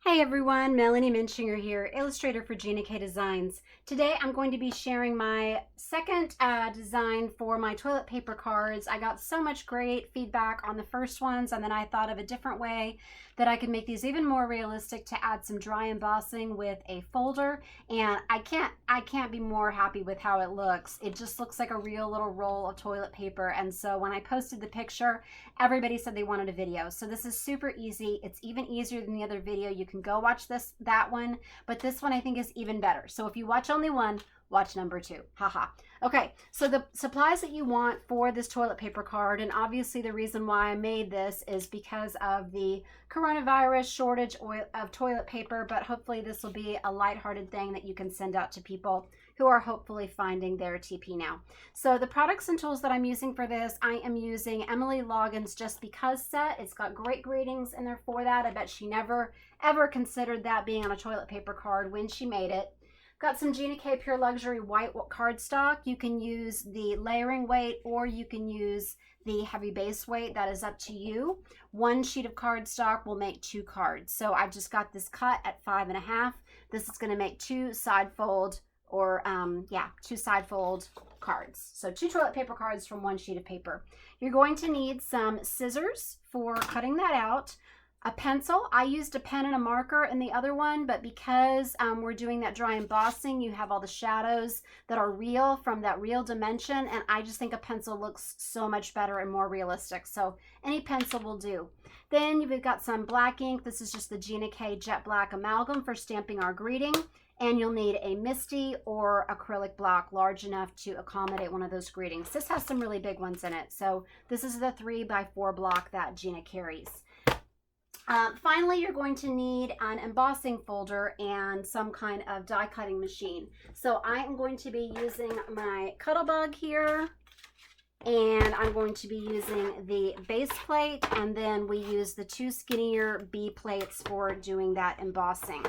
Hey everyone, Melanie Minshinger here, illustrator for Gina K Designs. Today I'm going to be sharing my second design for my toilet paper cards. I got so much great feedback on the first ones, and then I thought of a different way that I could make these even more realistic to add some dry embossing with a folder, and I can't be more happy with how it looks. It just looks like a real little roll of toilet paper, and so when I posted the picture, everybody said they wanted a video. So this is super easy. It's even easier than the other video. You can go watch that one, but this one I think is even better. So if you watch only one, watch number two. Haha. Okay, so the supplies that you want for this toilet paper card, and obviously the reason why I made this is because of the coronavirus shortage of toilet paper, but hopefully this will be a lighthearted thing that you can send out to people who are hopefully finding their TP now. So the products and tools that I'm using for this, I am using Emily Logan's Just Because set. It's got great greetings in there for that. I bet she never ever considered that being on a toilet paper card when she made it. Got some Gina K Pure Luxury white cardstock. You can use the layering weight or you can use the heavy base weight. That is up to you. One sheet of cardstock will make 2 cards. So I've just got this cut at 5.5. This is going to make 2 side fold or 2 side fold cards. So 2 toilet paper cards from 1 sheet of paper. You're going to need some scissors for cutting that out. A pencil. I used a pen and a marker in the other one, but because we're doing that dry embossing, you have all the shadows that are real from that real dimension, and I just think a pencil looks so much better and more realistic, so any pencil will do. Then you've got some black ink. This is just the Gina K Jet Black Amalgam for stamping our greeting, and you'll need a MISTI or acrylic block large enough to accommodate one of those greetings. This has some really big ones in it, so this is the 3x4 block that Gina carries. Finally, you're going to need an embossing folder and some kind of die cutting machine. So I am going to be using my Cuttlebug here, and I'm going to be using the base plate, and then we use the 2 skinnier B plates for doing that embossing.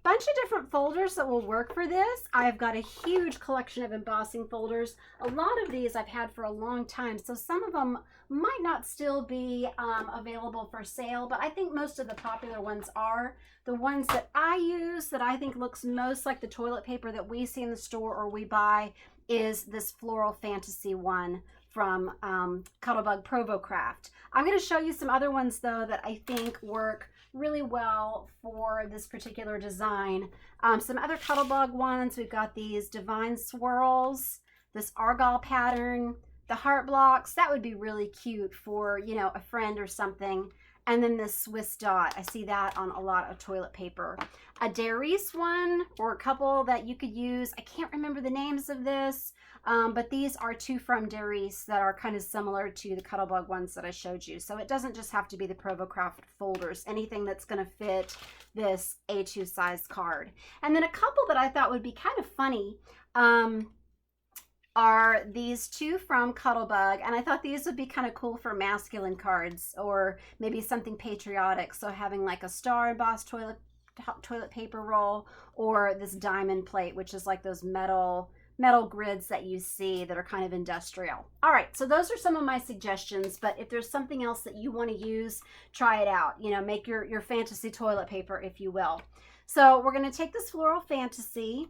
Bunch of different folders that will work for this. I've got a huge collection of embossing folders. A lot of these I've had for a long time, so some of them might not still be available for sale, but I think most of the popular ones are. The ones that I use that I think looks most like the toilet paper that we see in the store or we buy is this Floral Fantasy one from Cuttlebug Provocraft. I'm going to show you some other ones though that I think work really well for this particular design. Some other Cuttlebug ones, we've got these Divine Swirls, this Argyle pattern, the heart blocks. That would be really cute for, you know, a friend or something. And then this Swiss dot, I see that on a lot of toilet paper. A Darice one, or a couple that you could use. I can't remember the names of this, but these are 2 from Darice that are kind of similar to the Cuttlebug ones that I showed you. So it doesn't just have to be the Provocraft folders, anything that's going to fit this A2 size card. And then a couple that I thought would be kind of funny are these 2 from Cuttlebug, and I thought these would be kind of cool for masculine cards or maybe something patriotic. So having like a star embossed toilet paper roll, or this diamond plate, which is like those metal grids that you see that are kind of industrial. All right, so those are some of my suggestions, but if there's something else that you want to use, try it out. You know, make your fantasy toilet paper, if you will. So we're going to take this Floral Fantasy,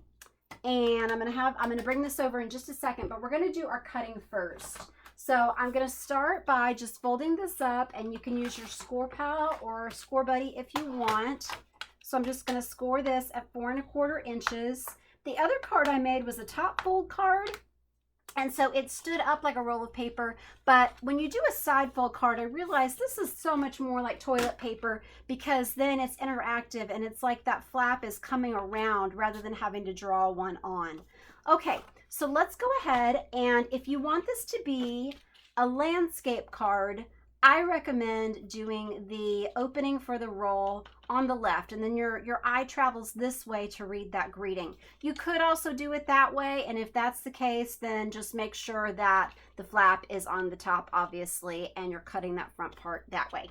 and I'm going to bring this over in just a second, but we're going to do our cutting first. So I'm going to start by just folding this up, and you can use your score pal or score buddy if you want. So I'm just going to score this at 4¼ inches. The other card I made was a top fold card, and so it stood up like a roll of paper. But when you do a side fold card, I realized this is so much more like toilet paper because then it's interactive and it's like that flap is coming around rather than having to draw one on. Okay, so let's go ahead, and if you want this to be a landscape card, I recommend doing the opening for the roll on the left, and then your eye travels this way to read that greeting. You could also do it that way, and if that's the case, then just make sure that the flap is on the top, obviously, and you're cutting that front part that way.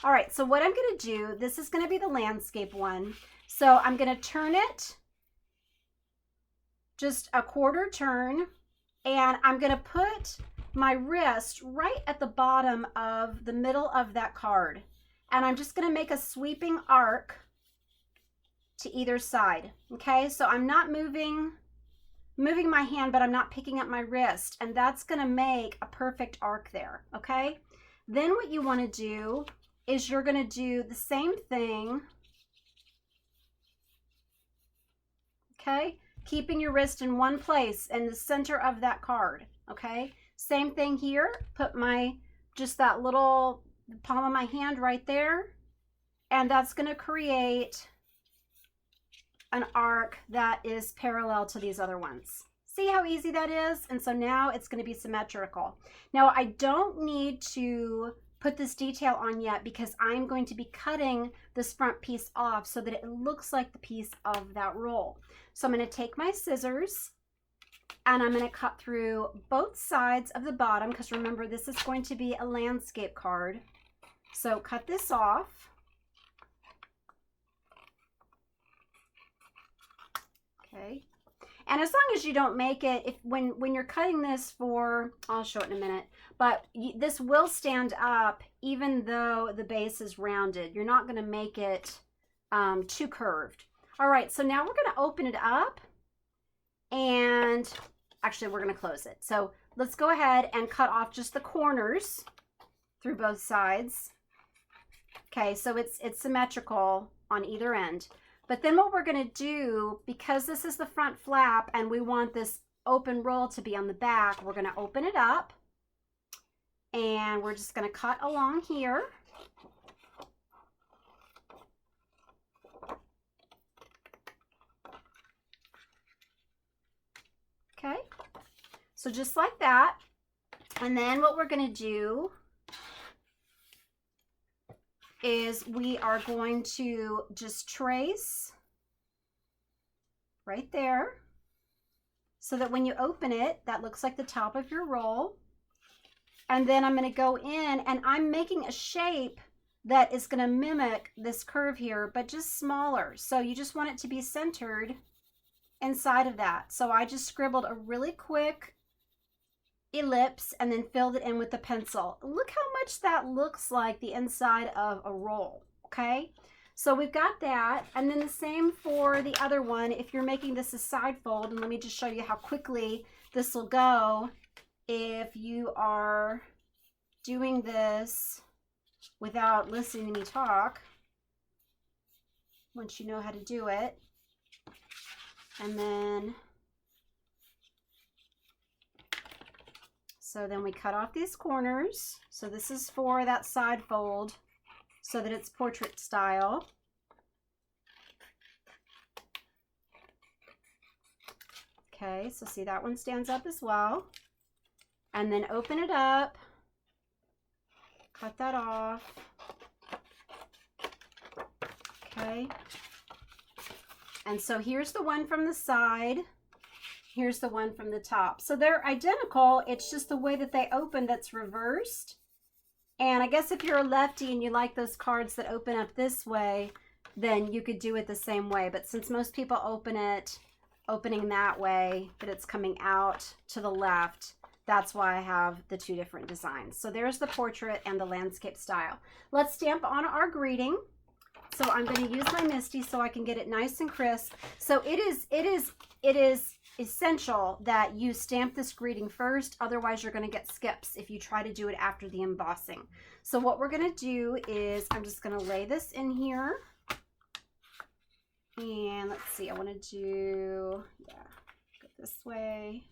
All right, so what I'm going to do, this is going to be the landscape one. So I'm going to turn it just a 1/4 turn, and I'm going to put my wrist right at the bottom of the middle of that card, and I'm just going to make a sweeping arc to either side. Okay, so I'm not moving my hand, but I'm not picking up my wrist, and that's going to make a perfect arc there. Okay, then what you want to do is you're going to do the same thing. Okay, keeping your wrist in one place in the center of that card. Okay, same thing here. Put my, just that little palm of my hand right there, and that's going to create an arc that is parallel to these other ones. See how easy that is? And so now it's going to be symmetrical. Now I don't need to put this detail on yet because I'm going to be cutting this front piece off so that it looks like the piece of that roll. So I'm going to take my scissors and I'm going to cut through both sides of the bottom, because remember, this is going to be a landscape card. So cut this off. Okay. And as long as you don't make it, when you're cutting this for, I'll show it in a minute, but this will stand up even though the base is rounded. You're not going to make it too curved. All right, so now we're going to open it up, and actually we're going to close it. So let's go ahead and cut off just the corners through both sides. Okay, so it's symmetrical on either end. But then what we're going to do, because this is the front flap and we want this open roll to be on the back, we're going to open it up and we're just going to cut along here. Okay, so just like that. And then what we're going to do is we are going to just trace right there so that when you open it, that looks like the top of your roll. And then I'm going to go in and I'm making a shape that is going to mimic this curve here, but just smaller. So you just want it to be centered inside of that. So I just scribbled a really quick ellipse and then filled it in with the pencil. Look how much that looks like the inside of a roll. Okay, so we've got that, and then the same for the other one. If you're making this a side fold, and let me just show you how quickly this will go if you are doing this without listening to me talk, once you know how to do it. And then so then we cut off these corners. So this is for that side fold so that it's portrait style. Okay, so see, that one stands up as well. And then open it up, cut that off. Okay. And so here's the one from the side. Here's the one from the top. So they're identical. It's just the way that they open that's reversed. And I guess if you're a lefty and you like those cards that open up this way, then you could do it the same way. But since most people open it opening that way, but it's coming out to the left, that's why I have the two different designs. So there's the portrait and the landscape style. Let's stamp on our greeting. So I'm going to use my MISTI so I can get it nice and crisp. So it is essential that you stamp this greeting first, otherwise you're going to get skips if you try to do it after the embossing. So what we're going to do is I'm just going to lay this in here, and let's see, I want to do, go this way,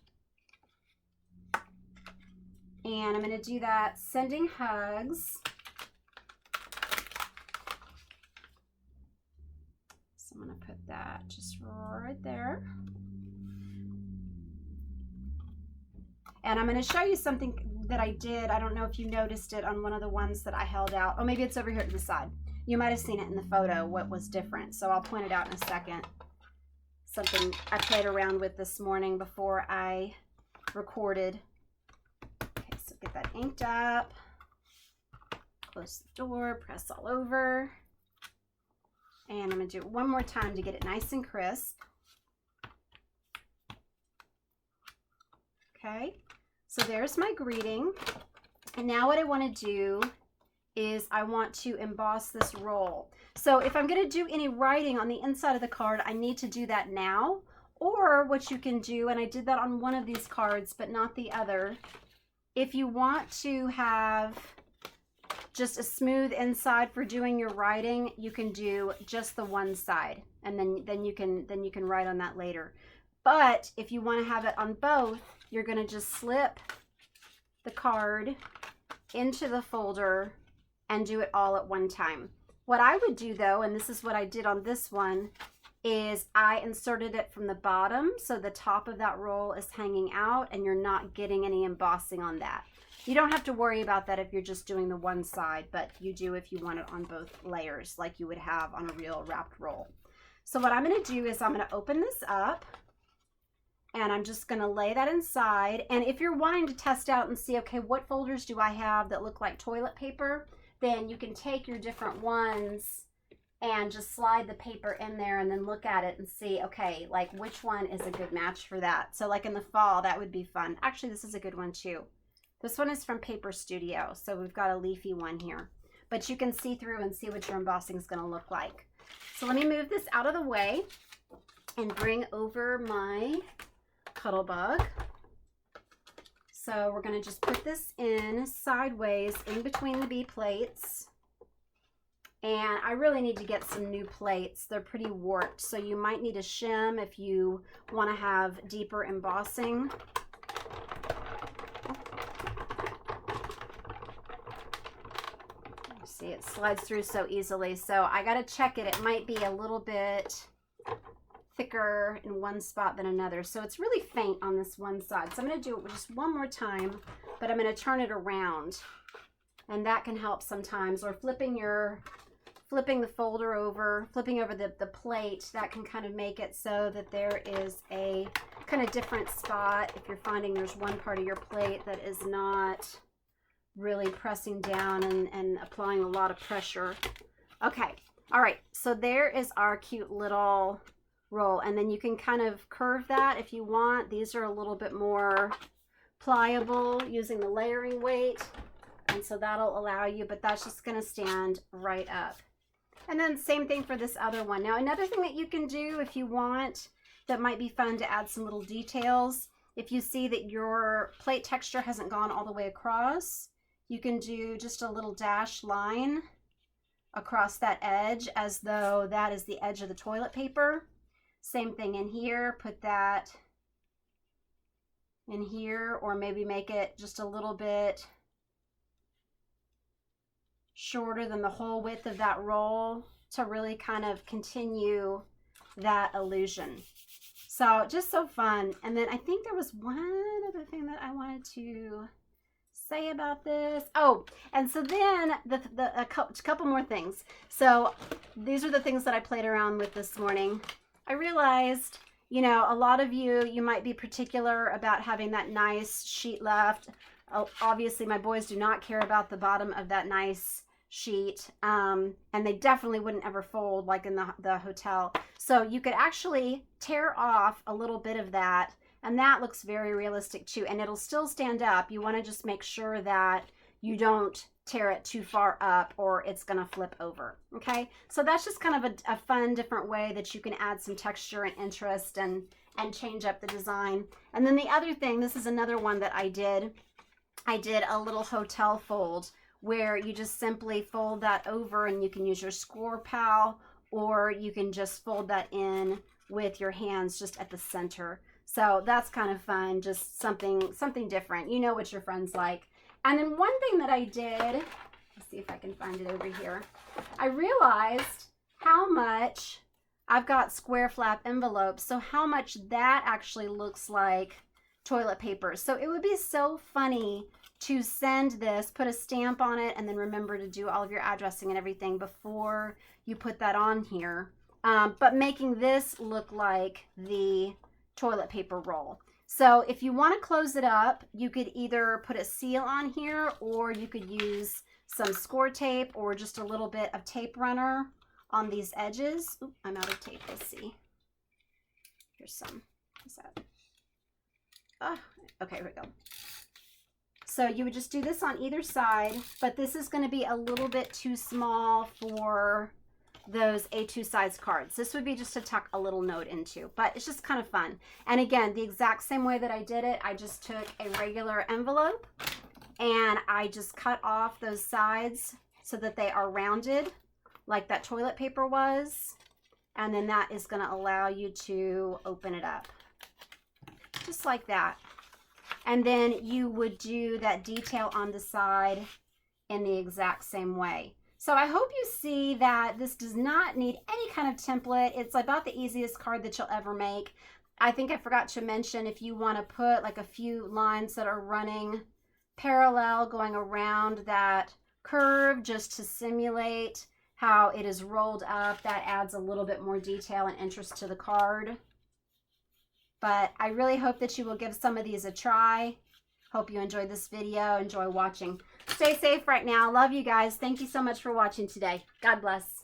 and I'm going to do that sending hugs. So I'm going to put that just right there. And I'm going to show you something that I did. I don't know if you noticed it on one of the ones that I held out. Oh, maybe it's over here to the side. You might have seen it in the photo, what was different. So I'll point it out in a second. Something I played around with this morning before I recorded. Okay, so get that inked up. Close the door, press all over. And I'm going to do it one more time to get it nice and crisp. Okay, so there's my greeting. And now what I want to do is I want to emboss this roll. So if I'm going to do any writing on the inside of the card, I need to do that now. Or what you can do, and I did that on one of these cards, but not the other. If you want to have just a smooth inside for doing your writing, you can do just the one side, and then you can write on that later. But if you want to have it on both, you're going to just slip the card into the folder and do it all at one time. What I would do though, and this is what I did on this one, is I inserted it from the bottom, so the top of that roll is hanging out and you're not getting any embossing on that. You don't have to worry about that if you're just doing the one side, but you do if you want it on both layers like you would have on a real wrapped roll. So what I'm going to do is I'm going to open this up and I'm just going to lay that inside. And if you're wanting to test out and see, okay, what folders do I have that look like toilet paper, then you can take your different ones and just slide the paper in there and then look at it and see, okay, like which one is a good match for that. So like in the fall, that would be fun. Actually, this is a good one too. This one is from Paper Studio, so we've got a leafy one here. But you can see through and see what your embossing is going to look like. So let me move this out of the way and bring over my Cuttlebug. So we're going to just put this in sideways in between the B plates. And I really need to get some new plates. They're pretty warped, so you might need a shim if you want to have deeper embossing. See, it slides through so easily, so I got to check it. It might be a little bit thicker in one spot than another, so it's really faint on this one side. So I'm going to do it just one more time, but I'm going to turn it around, and that can help sometimes. Or flipping the folder over, flipping over the plate, that can kind of make it so that there is a kind of different spot if you're finding there's one part of your plate that is not really pressing down and applying a lot of pressure. Okay, all right, so there is our cute little roll, and then you can kind of curve that if you want. These are a little bit more pliable using the layering weight, and so that'll allow you, but that's just going to stand right up. And then same thing for this other one. Now another thing that you can do if you want that might be fun to add some little details, if you see that your plate texture hasn't gone all the way across, you can do just a little dash line across that edge as though that is the edge of the toilet paper. Same thing in here, put that in here, or maybe make it just a little bit shorter than the whole width of that roll to really kind of continue that illusion. So just so fun. And then I think there was one other thing that I wanted to say about this. Oh, and so then a couple more things. So these are the things that I played around with this morning. I realized, you know, a lot of you might be particular about having that nice sheet left. Obviously, my boys do not care about the bottom of that nice sheet, and they definitely wouldn't ever fold like in the hotel. So you could actually tear off a little bit of that, and that looks very realistic too, and it'll still stand up. You want to just make sure that you don't tear it too far up or it's going to flip over. Okay, so that's just kind of a fun different way that you can add some texture and interest and change up the design. And then the other thing, this is another one that I did a little hotel fold where you just simply fold that over, and you can use your score pal, or you can just fold that in with your hands just at the center. So that's kind of fun, just something different. You know what your friends like. And then one thing that I did, let's see if I can find it over here. I realized how much I've got square flap envelopes, so how much that actually looks like toilet paper. So it would be so funny to send this, put a stamp on it, and then remember to do all of your addressing and everything before you put that on here. But making this look like the toilet paper roll. So if you want to close it up, you could either put a seal on here, or you could use some score tape or just a little bit of tape runner on these edges. Oop, I'm out of tape. Let's see. Here's some. What's that? Oh, okay, here we go. So you would just do this on either side, but this is going to be a little bit too small for those A2 size cards. This would be just to tuck a little note into, but it's just kind of fun. And again, the exact same way that I did it, I just took a regular envelope and I just cut off those sides so that they are rounded like that toilet paper was. And then that is going to allow you to open it up just like that. And then you would do that detail on the side in the exact same way. So I hope you see that this does not need any kind of template. It's about the easiest card that you'll ever make. I think I forgot to mention, if you want to put like a few lines that are running parallel going around that curve just to simulate how it is rolled up, that adds a little bit more detail and interest to the card. But I really hope that you will give some of these a try. Hope you enjoyed this video. Enjoy watching. Stay safe right now. Love you guys. Thank you so much for watching today. God bless.